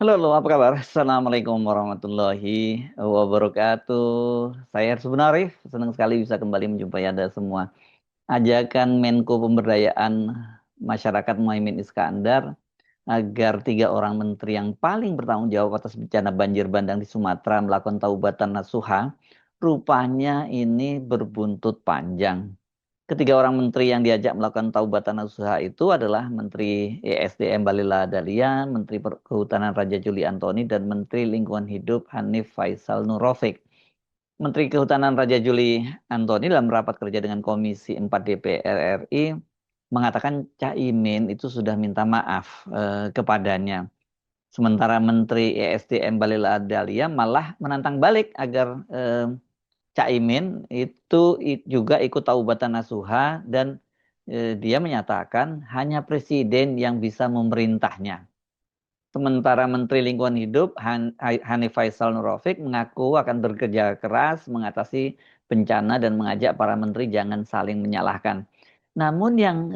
Halo, halo, apa kabar? Assalamualaikum warahmatullahi wabarakatuh. Saya Arif Arif, senang sekali bisa kembali menjumpai Anda semua. Ajakan Menko Pemberdayaan Masyarakat Muhaimin Iskandar agar tiga orang menteri yang paling bertanggung jawab atas bencana banjir bandang di Sumatera melakukan taubatan nasuha, rupanya ini berbuntut panjang. Ketiga orang menteri yang diajak melakukan taubatan nasuha itu adalah Menteri ESDM Balila Dalian, Menteri Kehutanan Raja Juli Antoni, dan Menteri Lingkungan Hidup Hanif Faisal Nurofik. Menteri Kehutanan Raja Juli Antoni dalam rapat kerja dengan Komisi 4 DPR RI mengatakan Caimin itu sudah minta maaf kepadanya. Sementara Menteri ESDM Balila Dalian malah menantang balik agar Caimin itu juga ikut taubatan nasuha dan dia menyatakan hanya presiden yang bisa memerintahnya. Sementara Menteri Lingkungan Hidup Hanif Faisal Nurofik mengaku akan bekerja keras mengatasi bencana dan mengajak para menteri jangan saling menyalahkan. Namun yang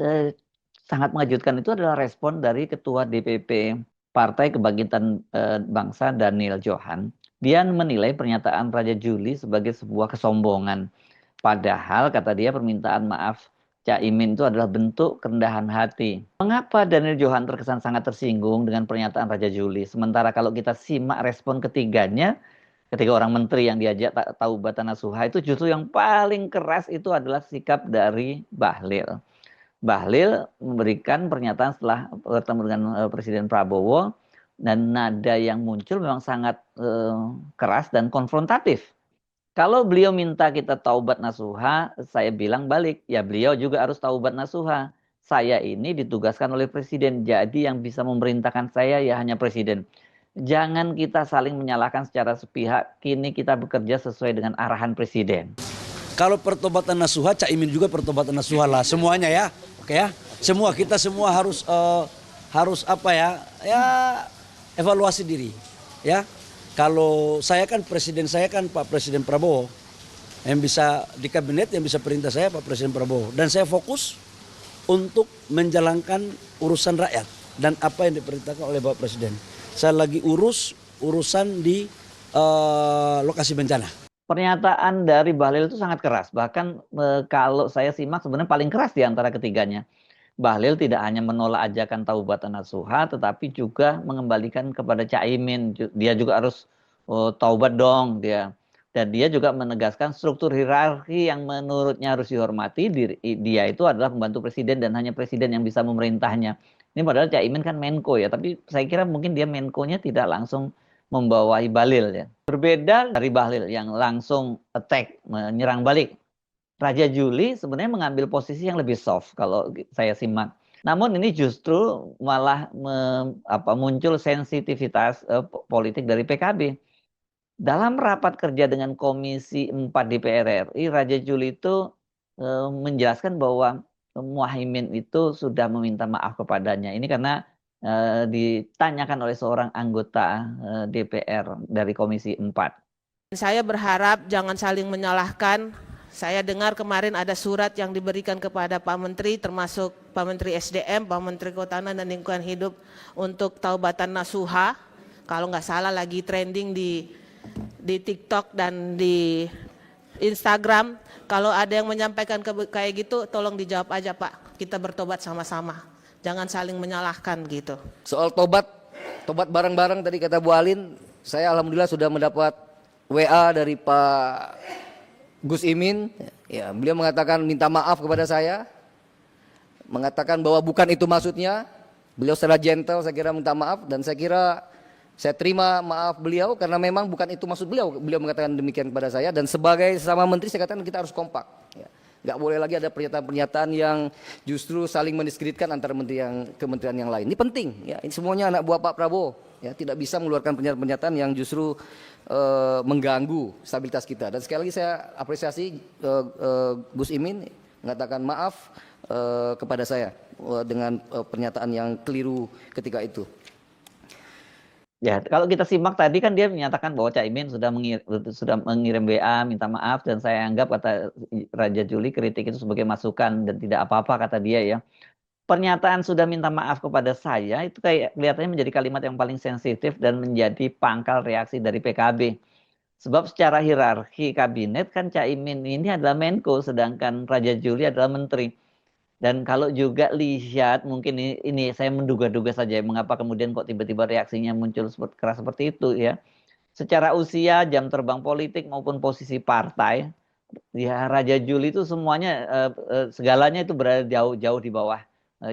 sangat mengejutkan itu adalah respon dari Ketua DPP Partai Kebangkitan Bangsa Daniel Johan. Dia menilai pernyataan Raja Juli sebagai sebuah kesombongan. Padahal kata dia permintaan maaf Caimin itu adalah bentuk kerendahan hati. Mengapa Daniel Johan terkesan sangat tersinggung dengan pernyataan Raja Juli? Sementara kalau kita simak respon ketiganya, ketiga orang menteri yang diajak taubatan nasuha itu justru yang paling keras itu adalah sikap dari Bahlil. Bahlil memberikan pernyataan setelah bertemu dengan Presiden Prabowo dan nada yang muncul memang sangat keras dan konfrontatif. Kalau beliau minta kita taubat nasuha, saya bilang balik, ya beliau juga harus taubat nasuha. Saya ini ditugaskan oleh presiden, jadi yang bisa memerintahkan saya ya hanya presiden. Jangan kita saling menyalahkan secara sepihak, kini kita bekerja sesuai dengan arahan presiden. Kalau pertobatan nasuha, Caimin juga pertobatan nasuha lah semuanya ya, oke ya. Semua kita semua harus apa ya, ya evaluasi diri, ya. Kalau saya kan Pak Presiden Prabowo, yang bisa di kabinet yang bisa perintah saya Pak Presiden Prabowo, dan saya fokus untuk menjalankan urusan rakyat dan apa yang diperintahkan oleh Bapak Presiden. Saya lagi urusan di lokasi bencana. Pernyataan dari Bahlil itu sangat keras. Bahkan kalau saya simak sebenarnya paling keras di antara ketiganya. Bahlil tidak hanya menolak ajakan taubatan nasuha, tetapi juga mengembalikan kepada Caimin. Dia juga harus taubat dong dia. Dan dia juga menegaskan struktur hierarki yang menurutnya harus dihormati. Dia itu adalah pembantu presiden dan hanya presiden yang bisa memerintahnya. Ini padahal Caimin kan Menko ya, tapi saya kira mungkin dia Menkonya tidak langsung membawahi Bahlil ya. Berbeda dari Bahlil yang langsung attack, menyerang balik. Raja Juli sebenarnya mengambil posisi yang lebih soft kalau saya simak. Namun ini justru malah muncul sensitivitas politik dari PKB. Dalam rapat kerja dengan Komisi 4 DPR RI, Raja Juli itu menjelaskan bahwa Muhaimin itu sudah meminta maaf kepadanya. Ini karena ditanyakan oleh seorang anggota DPR dari Komisi 4. Saya berharap jangan saling menyalahkan. Saya dengar kemarin ada surat yang diberikan kepada Pak Menteri, termasuk Pak Menteri SDM, Pak Menteri Kehutanan dan Lingkungan Hidup untuk taubatan nasuha. Kalau nggak salah lagi trending di TikTok dan di Instagram. Kalau ada yang menyampaikan kayak gitu, tolong dijawab aja Pak. Kita bertobat sama-sama. Jangan saling menyalahkan gitu. Soal tobat bareng-bareng tadi kata Bu Alin, saya alhamdulillah sudah mendapat WA dari Pak Gus Imin. Ya, beliau mengatakan minta maaf kepada saya, mengatakan bahwa bukan itu maksudnya. Beliau secara gentle saya kira minta maaf, dan saya kira saya terima maaf beliau karena memang bukan itu maksud beliau. Beliau mengatakan demikian kepada saya, dan sebagai sesama menteri saya katakan kita harus kompak. Ya. Nggak boleh lagi ada pernyataan-pernyataan yang justru saling mendiskreditkan antara kementerian yang lain. Ini penting, ya. Ini semuanya anak buah Pak Prabowo, ya. Tidak bisa mengeluarkan pernyataan-pernyataan yang justru mengganggu stabilitas kita. Dan sekali lagi saya apresiasi Gus Imin mengatakan maaf kepada saya dengan pernyataan yang keliru ketika itu. Ya, kalau kita simak tadi kan dia menyatakan bahwa Caimin sudah mengirim WA minta maaf, dan saya anggap kata Raja Juli kritik itu sebagai masukan dan tidak apa-apa kata dia ya. pernyataan sudah minta maaf kepada saya itu kayak kelihatannya menjadi kalimat yang paling sensitif dan menjadi pangkal reaksi dari PKB. Sebab secara hierarki kabinet kan Caimin ini adalah Menko, sedangkan Raja Juli adalah Menteri. Dan kalau juga lihat mungkin ini saya menduga-duga saja mengapa kemudian kok tiba-tiba reaksinya muncul keras seperti itu ya. Secara usia, jam terbang politik maupun posisi partai, ya Raja Juli itu semuanya segalanya itu berada jauh-jauh di bawah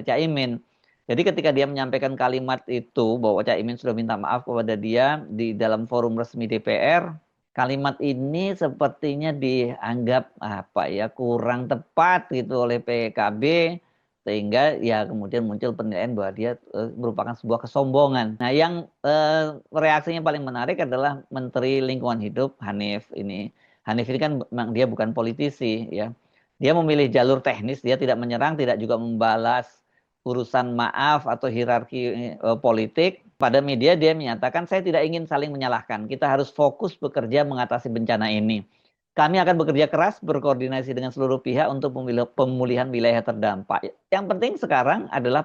Caimin. Jadi ketika dia menyampaikan kalimat itu bahwa Caimin sudah minta maaf kepada dia di dalam forum resmi DPR, kalimat ini sepertinya dianggap apa ya kurang tepat gitu oleh PKB sehingga ya kemudian muncul penilaian bahwa dia merupakan sebuah kesombongan. Nah, yang reaksinya paling menarik adalah Menteri Lingkungan Hidup Hanif ini. Hanif ini kan memang dia bukan politisi ya. Dia memilih jalur teknis, dia tidak menyerang, tidak juga membalas urusan maaf atau hierarki politik. Pada media dia menyatakan saya tidak ingin saling menyalahkan. Kita harus fokus bekerja mengatasi bencana ini. Kami akan bekerja keras berkoordinasi dengan seluruh pihak untuk pemulihan wilayah terdampak. Yang penting sekarang adalah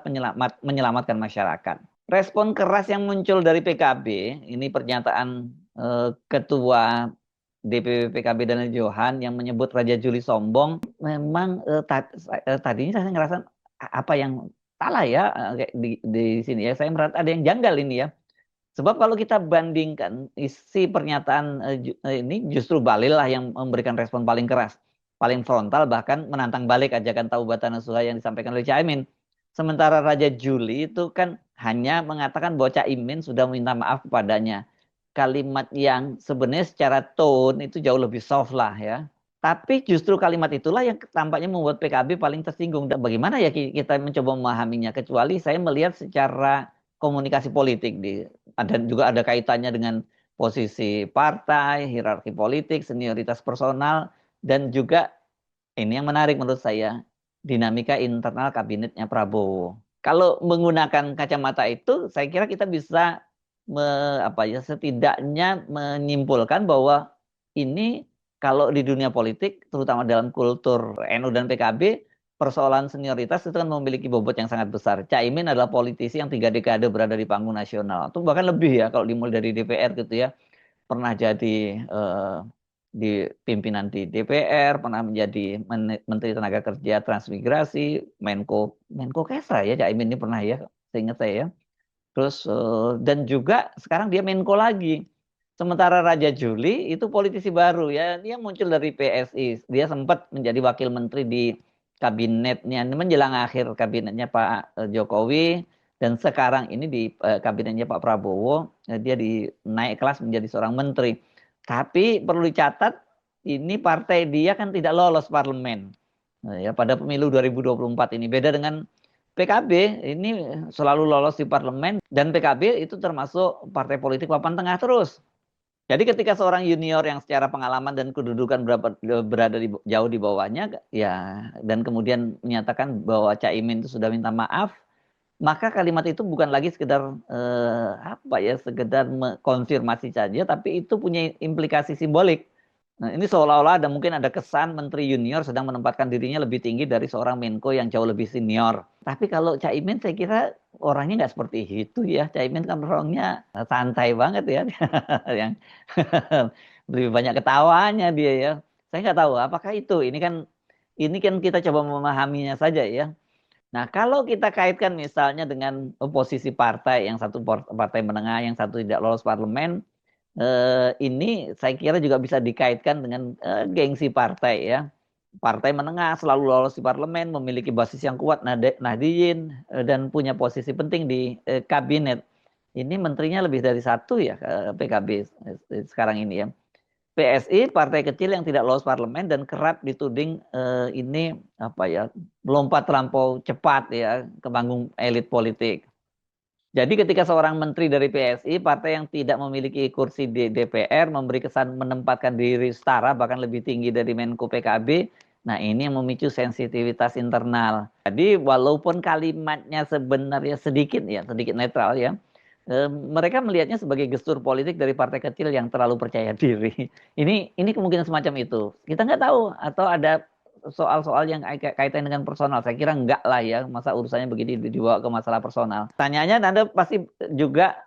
menyelamatkan masyarakat. Respon keras yang muncul dari PKB, ini pernyataan Ketua DPP PKB Daniel Johan yang menyebut Raja Juli sombong, memang tadinya saya ngerasa apa yang salah ya di sini ya. Saya merasa ada yang janggal ini ya. Sebab kalau kita bandingkan isi pernyataan ini justru Bahlil lah yang memberikan respon paling keras, paling frontal, bahkan menantang balik ajakan Taubatan Nasuha yang disampaikan oleh Caimin. Sementara Raja Juli itu kan hanya mengatakan bahwa Caimin sudah minta maaf kepadanya. Kalimat yang sebenarnya secara tone itu jauh lebih soft lah ya. Tapi justru kalimat itulah yang tampaknya membuat PKB paling tersinggung. Dan bagaimana ya kita mencoba memahaminya, kecuali saya melihat secara komunikasi politik dan juga ada kaitannya dengan posisi partai, hierarki politik, senioritas personal, dan juga ini yang menarik menurut saya, dinamika internal kabinetnya Prabowo. Kalau menggunakan kacamata itu, saya kira kita bisa setidaknya menyimpulkan bahwa ini kalau di dunia politik, terutama dalam kultur NU dan PKB, persoalan senioritas itu kan memiliki bobot yang sangat besar. Caimin adalah politisi yang 3 dekade berada di panggung nasional, atau bahkan lebih ya kalau dimulai dari DPR gitu ya. Pernah jadi di pimpinan di DPR, pernah menjadi Menteri Tenaga Kerja Transmigrasi, Menko Kesra ya, Caimin ini pernah ya, seingat saya ya. Terus dan juga sekarang dia Menko lagi. Sementara Raja Juli itu politisi baru ya, dia muncul dari PSI. Dia sempat menjadi wakil menteri di kabinetnya menjelang akhir kabinetnya Pak Jokowi dan sekarang ini di kabinetnya Pak Prabowo dia naik kelas menjadi seorang menteri. Tapi perlu dicatat ini partai dia kan tidak lolos parlemen. Ya pada pemilu 2024 ini beda dengan PKB ini selalu lolos di parlemen dan PKB itu termasuk partai politik papan tengah terus. Jadi ketika seorang junior yang secara pengalaman dan kedudukan berada jauh di bawahnya, ya dan kemudian menyatakan bahwa Caimin itu sudah minta maaf, maka kalimat itu bukan lagi sekedar sekedar konfirmasi saja, tapi itu punya implikasi simbolik. Nah, ini seolah-olah mungkin ada kesan menteri junior sedang menempatkan dirinya lebih tinggi dari seorang Menko yang jauh lebih senior. Tapi kalau Caimin saya kira orangnya nggak seperti itu ya. Caimin kan orangnya santai banget ya. Yang lebih banyak ketawanya dia ya. Saya nggak tahu apakah itu. Ini kan kita coba memahaminya saja ya. Nah, kalau kita kaitkan misalnya dengan posisi partai, yang satu partai menengah, yang satu tidak lolos parlemen, ini saya kira juga bisa dikaitkan dengan gengsi partai ya. Partai menengah selalu lolos di parlemen, memiliki basis yang kuat, Nahdien, dan punya posisi penting di kabinet. Ini menterinya lebih dari satu ya PKB sekarang ini ya. PSI partai kecil yang tidak lolos parlemen dan kerap dituding ini melompat terlampau cepat ya ke panggung elit politik. Jadi ketika seorang menteri dari PSI, partai yang tidak memiliki kursi di DPR, memberi kesan menempatkan diri setara bahkan lebih tinggi dari Menko PKB, nah ini yang memicu sensitivitas internal. Jadi walaupun kalimatnya sebenarnya sedikit netral ya, mereka melihatnya sebagai gestur politik dari partai kecil yang terlalu percaya diri. Ini kemungkinan semacam itu. Kita nggak tahu atau ada soal-soal yang kaitan dengan personal. Saya kira enggak lah ya, masa urusannya begini dibawa ke masalah personal. Tanyanya Anda pasti juga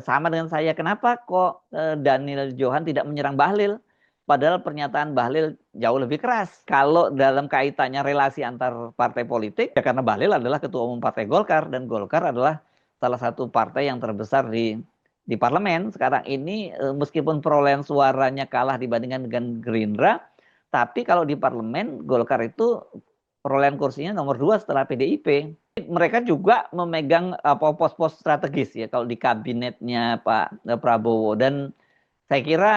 sama dengan saya, kenapa kok Daniel Johan tidak menyerang Bahlil? Padahal pernyataan Bahlil jauh lebih keras. Kalau dalam kaitannya relasi antar partai politik, ya karena Bahlil adalah ketua umum Partai Golkar, dan Golkar adalah salah satu partai yang terbesar di parlemen sekarang ini, meskipun perolehan suaranya kalah dibandingkan dengan Gerindra, tapi kalau di parlemen Golkar itu perolehan kursinya nomor 2 setelah PDIP. Mereka juga memegang pos-pos strategis ya kalau di kabinetnya Pak Prabowo. Dan saya kira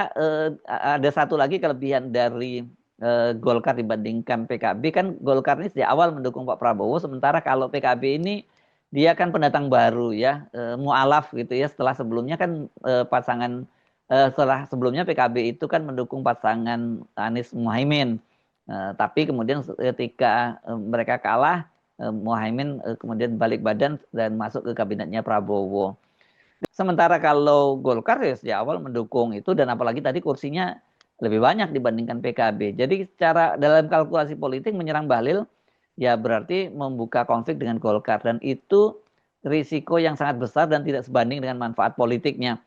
ada satu lagi kelebihan dari Golkar dibandingkan PKB, kan Golkar ini sejak awal mendukung Pak Prabowo, sementara kalau PKB ini dia kan pendatang baru ya, mualaf gitu ya, setelah sebelumnya kan setelah sebelumnya PKB itu kan mendukung pasangan Anies Muhaimin. Tapi kemudian ketika mereka kalah, Muhaimin kemudian balik badan dan masuk ke kabinetnya Prabowo. Sementara kalau Golkar ya sejak awal mendukung itu, dan apalagi tadi kursinya lebih banyak dibandingkan PKB. Jadi secara dalam kalkulasi politik menyerang Bahlil ya berarti membuka konflik dengan Golkar, dan itu risiko yang sangat besar dan tidak sebanding dengan manfaat politiknya.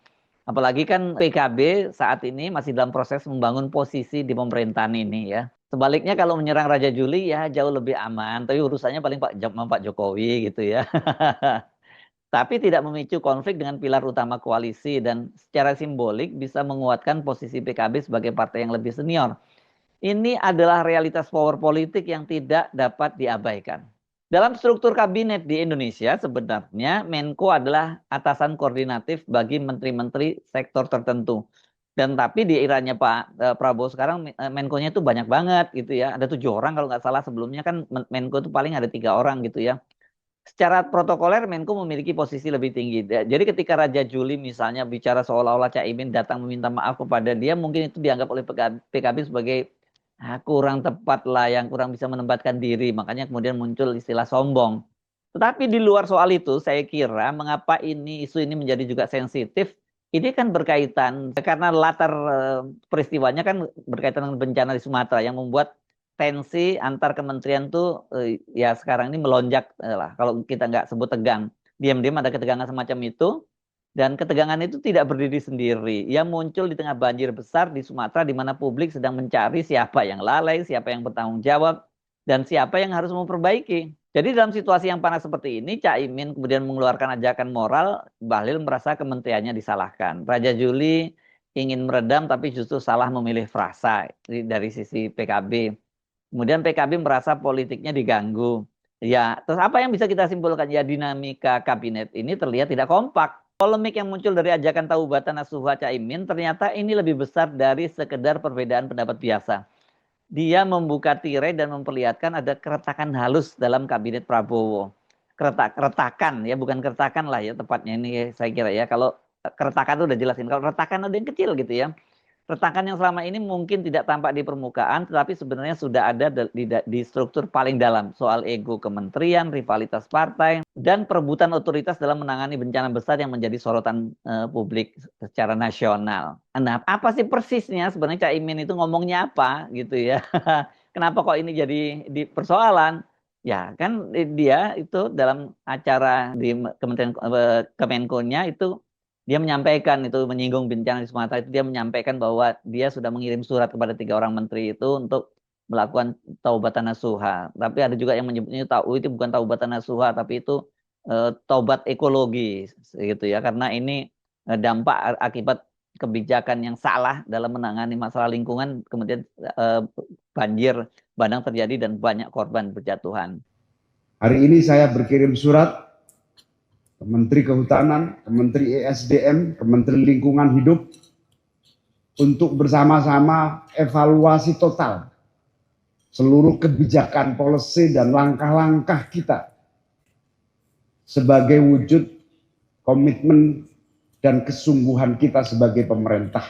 Apalagi kan PKB saat ini masih dalam proses membangun posisi di pemerintahan ini ya. Sebaliknya kalau menyerang Raja Juli ya jauh lebih aman, tapi urusannya paling Pak Jokowi gitu ya. Tapi tidak memicu konflik dengan pilar utama koalisi, dan secara simbolik bisa menguatkan posisi PKB sebagai partai yang lebih senior. Ini adalah realitas power politik yang tidak dapat diabaikan. Dalam struktur kabinet di Indonesia, sebenarnya Menko adalah atasan koordinatif bagi menteri-menteri sektor tertentu. Dan tapi di eranya Pak Prabowo sekarang Menko-nya itu banyak banget gitu ya. Ada 7 orang kalau nggak salah, sebelumnya kan Menko itu paling ada 3 orang gitu ya. Secara protokoler Menko memiliki posisi lebih tinggi. Jadi ketika Raja Juli misalnya bicara seolah-olah Caimin datang meminta maaf kepada dia, mungkin itu dianggap oleh PKB sebagai kurang tepat lah, yang kurang bisa menempatkan diri. Makanya kemudian muncul istilah sombong. Tetapi di luar soal itu, saya kira mengapa isu ini menjadi juga sensitif, ini kan berkaitan, karena latar peristiwanya kan berkaitan dengan bencana di Sumatera yang membuat tensi antar kementerian tuh ya sekarang ini melonjak lah. Kalau kita nggak sebut tegang, diam-diam ada ketegangan semacam itu. Dan ketegangan itu tidak berdiri sendiri. Ia muncul di tengah banjir besar di Sumatera, di mana publik sedang mencari siapa yang lalai, siapa yang bertanggung jawab, dan siapa yang harus memperbaiki. Jadi dalam situasi yang panas seperti ini, Caimin kemudian mengeluarkan ajakan moral, Bahlil merasa kementeriannya disalahkan. Raja Juli ingin meredam tapi justru salah memilih frasa dari sisi PKB. Kemudian PKB merasa politiknya diganggu. Ya, terus apa yang bisa kita simpulkan? Ya, dinamika kabinet ini terlihat tidak kompak. Polemik yang muncul dari ajakan Taubatan Nasuha Caimin ternyata ini lebih besar dari sekedar perbedaan pendapat biasa. Dia membuka tirai dan memperlihatkan ada keretakan halus dalam kabinet Prabowo. Keretakan ya, bukan keretakan lah ya tepatnya ini saya kira ya. Kalau keretakan itu udah jelasin, kalau retakan ada yang kecil gitu ya. Retakan yang selama ini mungkin tidak tampak di permukaan, tetapi sebenarnya sudah ada di struktur paling dalam. Soal ego kementerian, rivalitas partai, dan perebutan otoritas dalam menangani bencana besar yang menjadi sorotan publik secara nasional. Nah, apa sih persisnya sebenarnya Caimin itu ngomongnya apa gitu ya? Kenapa kok ini jadi di persoalan? Ya kan dia itu dalam acara di Kementerian Kemenko-nya itu dia menyampaikan, itu menyinggung bencana di Sumatera, itu dia menyampaikan bahwa dia sudah mengirim surat kepada 3 orang menteri itu untuk melakukan taubatan nasuha. Tapi ada juga yang menyebutnya itu bukan taubatan nasuha, tapi itu taubat ekologi gitu ya, karena ini dampak akibat kebijakan yang salah dalam menangani masalah lingkungan, kemudian banjir bandang terjadi dan banyak korban berjatuhan. Hari ini saya berkirim surat ke Menteri Kehutanan, ke Menteri ESDM, ke Menteri Lingkungan Hidup untuk bersama-sama evaluasi total seluruh kebijakan, policy, dan langkah-langkah kita sebagai wujud komitmen dan kesungguhan kita sebagai pemerintah.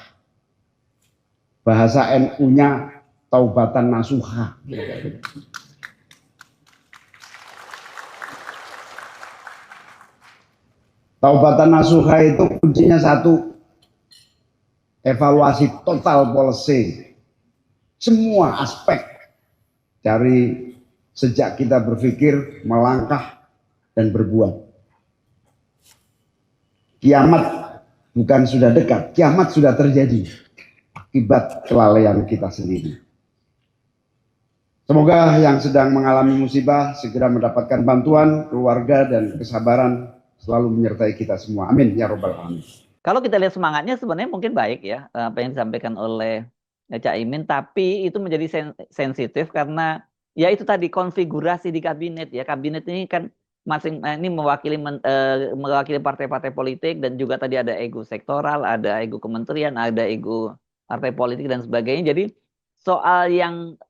Bahasa NU-nya taubatan nasuha. Taubatan nasuha itu kuncinya satu, evaluasi total policy, semua aspek Cari sejak kita berpikir, melangkah, dan berbuat. Kiamat bukan sudah dekat, kiamat sudah terjadi akibat kelalaian kita sendiri. Semoga yang sedang mengalami musibah segera mendapatkan bantuan, keluarga, dan kesabaran selalu menyertai kita semua. Amin ya robbal alamin. Kalau kita lihat semangatnya sebenarnya mungkin baik ya, apa yang disampaikan oleh Cak Imin, tapi itu menjadi sensitif karena ya itu tadi konfigurasi di kabinet ya. Kabinet ini kan ini mewakili partai-partai politik dan juga tadi ada ego sektoral, ada ego kementerian, ada ego partai politik dan sebagainya. Jadi soal yang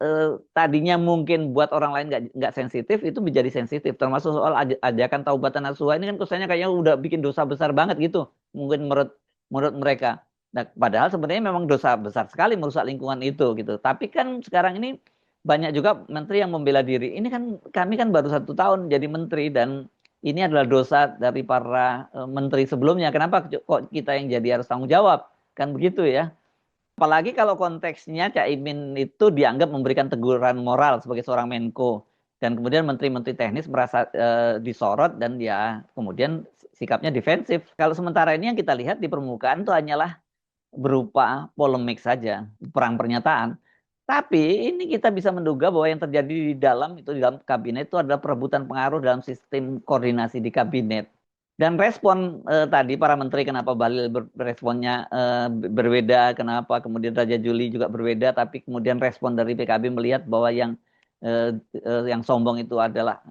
tadinya mungkin buat orang lain nggak sensitif itu menjadi sensitif. Termasuk soal ajakan taubatan nasuha ini kan kesannya kayaknya udah bikin dosa besar banget gitu. Mungkin menurut mereka. Nah, padahal sebenarnya memang dosa besar sekali merusak lingkungan itu gitu. Tapi kan sekarang ini banyak juga menteri yang membela diri. Ini kan kami kan baru 1 tahun jadi menteri dan ini adalah dosa dari para menteri sebelumnya. Kenapa kok kita yang jadi harus tanggung jawab? Kan begitu ya. Apalagi kalau konteksnya Cak Imin itu dianggap memberikan teguran moral sebagai seorang Menko. Dan kemudian menteri-menteri teknis merasa disorot dan ya kemudian sikapnya defensif. Kalau sementara ini yang kita lihat di permukaan itu hanyalah berupa polemik saja, perang pernyataan. Tapi ini kita bisa menduga bahwa yang terjadi di dalam kabinet itu adalah perebutan pengaruh dalam sistem koordinasi di kabinet. Dan respon tadi para menteri kenapa Bahlil responnya berbeda, kenapa kemudian Raja Juli juga berbeda, tapi kemudian respon dari PKB melihat bahwa yang sombong itu adalah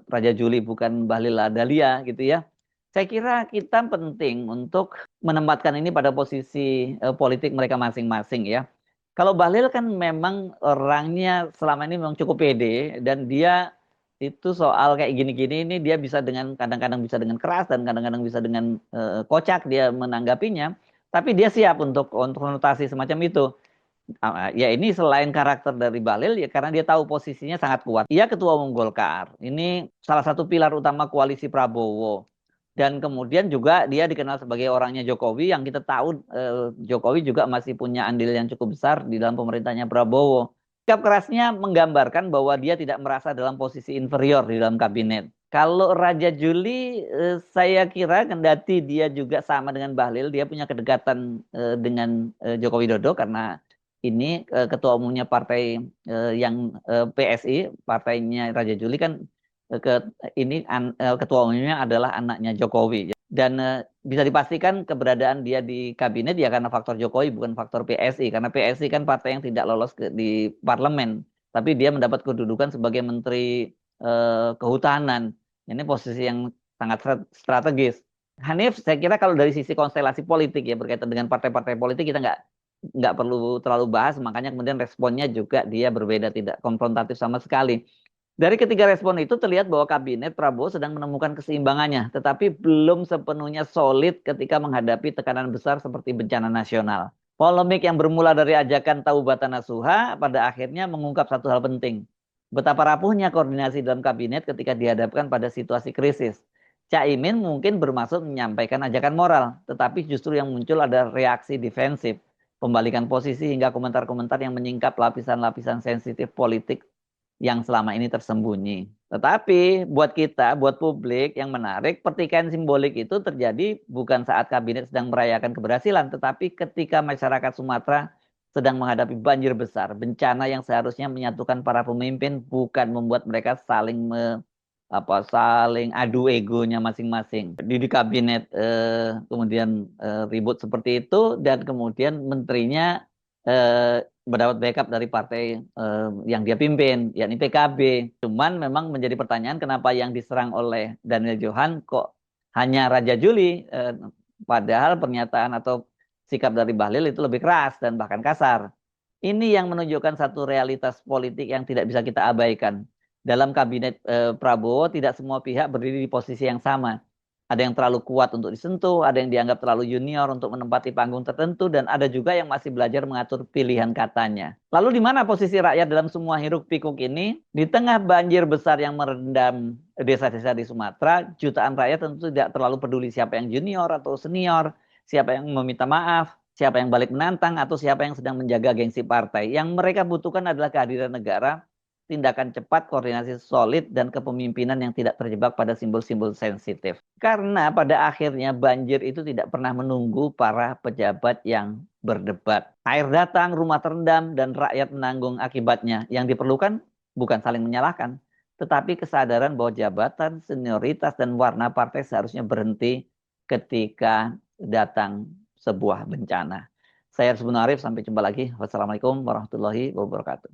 Raja Juli bukan Bahlil Ladalia gitu ya. Saya kira kita penting untuk menempatkan ini pada posisi politik mereka masing-masing ya. Kalau Bahlil kan memang orangnya selama ini memang cukup pede dan dia itu soal kayak gini-gini ini dia bisa dengan kadang-kadang bisa dengan keras dan kadang-kadang bisa dengan kocak dia menanggapinya. Tapi dia siap untuk konfrontasi semacam itu. Ya ini selain karakter dari Bahlil ya karena dia tahu posisinya sangat kuat. Ia ketua umum Golkar. Ini salah satu pilar utama koalisi Prabowo. Dan kemudian juga dia dikenal sebagai orangnya Jokowi yang kita tahu Jokowi juga masih punya andil yang cukup besar di dalam pemerintahnya Prabowo. Sikap kerasnya menggambarkan bahwa dia tidak merasa dalam posisi inferior di dalam kabinet. Kalau Raja Juli saya kira kendati dia juga sama dengan Bahlil, dia punya kedekatan dengan Joko Widodo karena ini ketua umumnya partai yang PSI, partainya Raja Juli kan ketua umumnya adalah anaknya Jokowi. Dan bisa dipastikan keberadaan dia di kabinet ya karena faktor Jokowi bukan faktor PSI. Karena PSI kan partai yang tidak lolos di parlemen. Tapi dia mendapat kedudukan sebagai menteri kehutanan. Ini posisi yang sangat strategis. Hanif, saya kira kalau dari sisi konstelasi politik ya berkaitan dengan partai-partai politik kita nggak perlu terlalu bahas. Makanya kemudian responnya juga dia berbeda, tidak konfrontatif sama sekali. Dari ketiga respon itu terlihat bahwa kabinet Prabowo sedang menemukan keseimbangannya, tetapi belum sepenuhnya solid ketika menghadapi tekanan besar seperti bencana nasional. Polemik yang bermula dari ajakan taubatan nasuha pada akhirnya mengungkap satu hal penting. Betapa rapuhnya koordinasi dalam kabinet ketika dihadapkan pada situasi krisis. Cak Imin mungkin bermaksud menyampaikan ajakan moral, tetapi justru yang muncul ada reaksi defensif, pembalikan posisi hingga komentar-komentar yang menyingkap lapisan-lapisan sensitif politik yang selama ini tersembunyi. Tetapi buat kita, buat publik yang menarik, pertikaian simbolik itu terjadi bukan saat kabinet sedang merayakan keberhasilan, tetapi ketika masyarakat Sumatera sedang menghadapi banjir besar, bencana yang seharusnya menyatukan para pemimpin bukan membuat mereka saling adu egonya masing-masing. Di kabinet kemudian ribut seperti itu dan kemudian menterinya mendapat backup dari partai yang dia pimpin, yakni PKB. Cuman memang menjadi pertanyaan kenapa yang diserang oleh Daniel Johan kok hanya Raja Juli, padahal pernyataan atau sikap dari Bahlil itu lebih keras dan bahkan kasar. Ini yang menunjukkan satu realitas politik yang tidak bisa kita abaikan. Dalam kabinet Prabowo tidak semua pihak berdiri di posisi yang sama. Ada yang terlalu kuat untuk disentuh, ada yang dianggap terlalu junior untuk menempati panggung tertentu, dan ada juga yang masih belajar mengatur pilihan katanya. Lalu di mana posisi rakyat dalam semua hiruk pikuk ini? Di tengah banjir besar yang merendam desa-desa di Sumatera, jutaan rakyat tentu tidak terlalu peduli siapa yang junior atau senior, siapa yang meminta maaf, siapa yang balik menantang, atau siapa yang sedang menjaga gengsi partai. Yang mereka butuhkan adalah kehadiran negara tindakan cepat, koordinasi solid, dan kepemimpinan yang tidak terjebak pada simbol-simbol sensitif. Karena pada akhirnya banjir itu tidak pernah menunggu para pejabat yang berdebat. Air datang, rumah terendam, dan rakyat menanggung akibatnya. Yang diperlukan bukan saling menyalahkan, tetapi kesadaran bahwa jabatan, senioritas, dan warna partai seharusnya berhenti ketika datang sebuah bencana. Saya Arsubun Arif, sampai jumpa lagi. Wassalamualaikum warahmatullahi wabarakatuh.